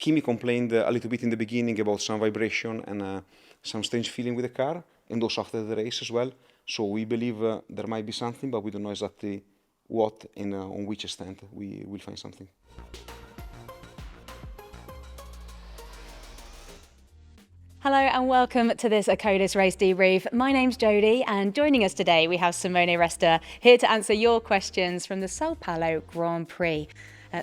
Kimi complained a little bit in the beginning about some vibration and some strange feeling with the car, and also after the race as well. So we believe there might be something, but we don't know exactly what and on which extent we will find something. Hello and welcome to this Akkodis Race Debrief. My name's Jodi, and joining us today we have Simone Resta here to answer your questions from the São Paulo Grand Prix.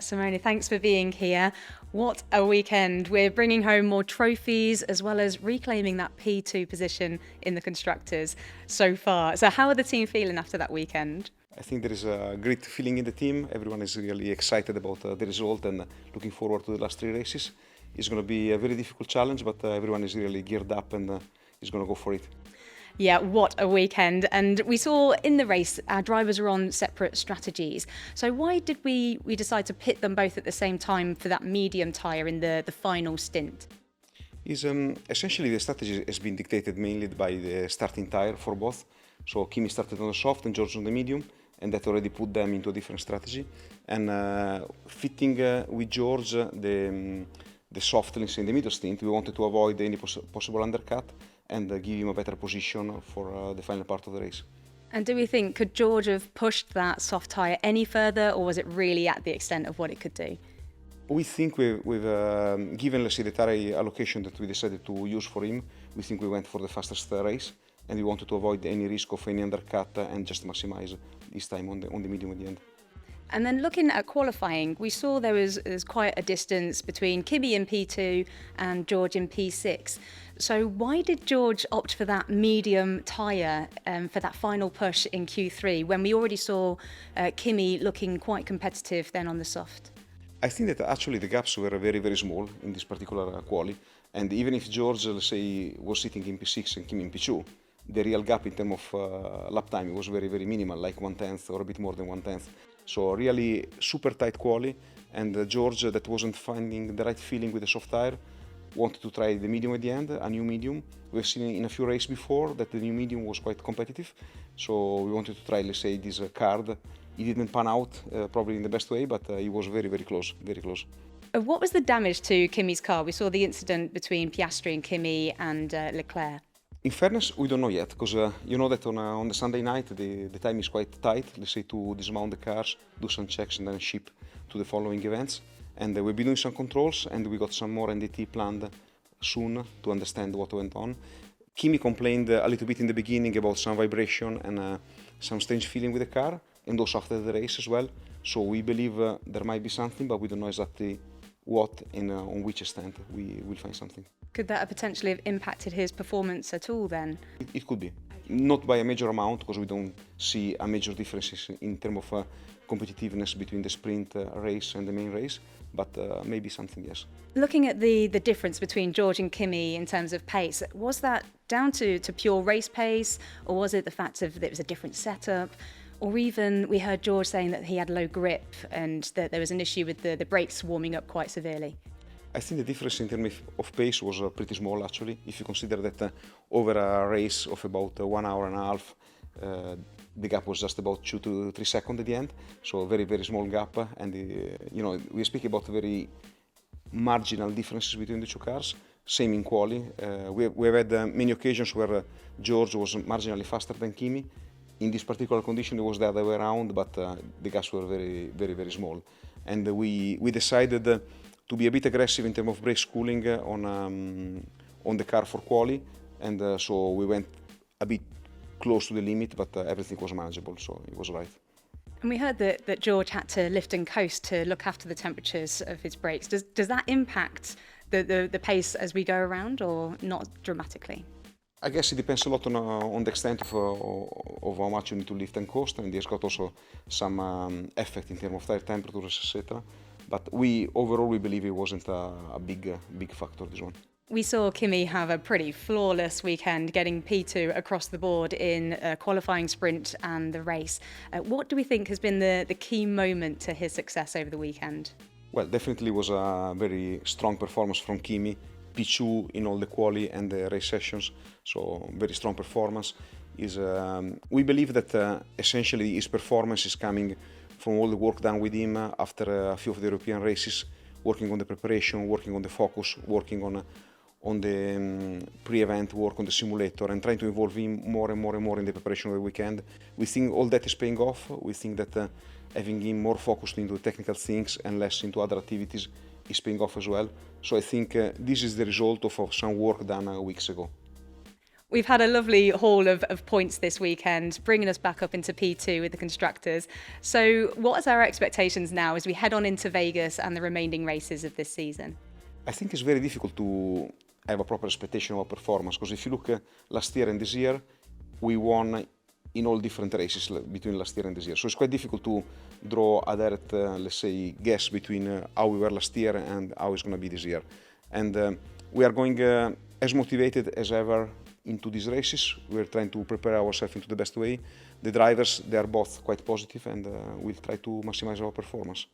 Simone, thanks for being here. What a weekend. We're bringing home more trophies as well as reclaiming that P2 position in the constructors so far. So how are the team feeling after that weekend? I think there is a great feeling in the team. Everyone is really excited about the result and looking forward to the last 3 races. It's going to be a very difficult challenge, but everyone is really geared up and is going to go for it. Yeah, what a weekend. And we saw in the race, our drivers were on separate strategies. So why did we decide to pit them both at the same time for that medium tyre in the final stint? Essentially, the strategy has been dictated mainly by the starting tyre for both. So Kimi started on the soft and George on the medium, and that already put them into a different strategy. And fitting with George the soft, let's say, in the middle stint, we wanted to avoid any possible undercut and give him a better position for the final part of the race. And do we think, could George have pushed that soft tyre any further, or was it really at the extent of what it could do? We think we've given, let's say, the tyre allocation that we decided to use for him, we think we went for the fastest race, and we wanted to avoid any risk of any undercut and just maximize his time on the medium at the end. And then looking at qualifying, we saw there's quite a distance between Kimi in P2 and George in P6. So why did George opt for that medium tyre for that final push in Q3 when we already saw Kimi looking quite competitive then on the soft? I think that actually the gaps were very, very small in this particular quali. And even if George, let's say, was sitting in P6 and Kimi in P2, the real gap in terms of lap time was very, very minimal, like 1/10 or a bit more than 1/10. So really super tight quali, and George, that wasn't finding the right feeling with the soft tyre, wanted to try the medium at the end, a new medium. We've seen in a few races before that the new medium was quite competitive, so we wanted to try, let's say, this card. It didn't pan out probably in the best way, but it was very, very close, very close. What was the damage to Kimi's car? We saw the incident between Piastri and Kimi and Leclerc. In fairness, we don't know yet, because you know that on the Sunday night the time is quite tight, let's say, to dismount the cars, do some checks and then ship to the following events. And we've been doing some controls, and we got some more NDT planned soon to understand what went on. Kimi complained a little bit in the beginning about some vibration and some strange feeling with the car, and also after the race as well. So we believe there might be something, but we don't know exactly what and on which extent we will find something. Could that have potentially have impacted his performance at all then? It could be. Not by a major amount, because we don't see a major difference in terms of competitiveness between the sprint race and the main race, but maybe something, yes. Looking at the difference between George and Kimi in terms of pace, was that down to pure race pace, or was it the fact of that it was a different setup? Or even we heard George saying that he had low grip and that there was an issue with the brakes warming up quite severely. I think the difference in terms of pace was pretty small, actually. If you consider that over a race of about 1 hour and a half, the gap was just about 2 to 3 seconds at the end. So a very, very small gap. And, we speak about very marginal differences between the two cars. Same in quali. We've had many occasions where George was marginally faster than Kimi. In this particular condition, it was the other way around, but the gaps were very, very, very small. And we decided to be a bit aggressive in terms of brake schooling on the car for quali, and so we went a bit close to the limit, but everything was manageable, so it was right. And we heard that George had to lift and coast to look after the temperatures of his brakes. Does that impact the pace as we go around, or not dramatically? I guess it depends a lot on the extent of how much you need to lift and coast, and there's got also some effect in terms of tire temperatures, etc. But overall we believe it wasn't a big factor, this one. We saw Kimi have a pretty flawless weekend, getting P2 across the board in a qualifying sprint and the race. What do we think has been the key moment to his success over the weekend? Well, definitely was a very strong performance from Kimi. P2 in all the quali and the race sessions, so very strong performance. We believe that essentially his performance is coming from all the work done with him after a few of the European races, working on the preparation, working on the focus, working on the pre-event work on the simulator, and trying to involve him more and more and more in the preparation of the weekend. We think all that is paying off. We think that having him more focused into technical things and less into other activities is paying off as well. So I think this is the result of some work done weeks ago. We've had a lovely haul of points this weekend, bringing us back up into P2 with the constructors. So what are our expectations now as we head on into Vegas and the remaining races of this season? I think it's very difficult to have a proper expectation of our performance, because if you look last year and this year, we won in all different races between last year and this year. So it's quite difficult to draw a direct, let's say, guess between how we were last year and how it's going to be this year. And we are going as motivated as ever into these races. We're trying to prepare ourselves into the best way. The drivers, they are both quite positive, and we'll try to maximize our performance.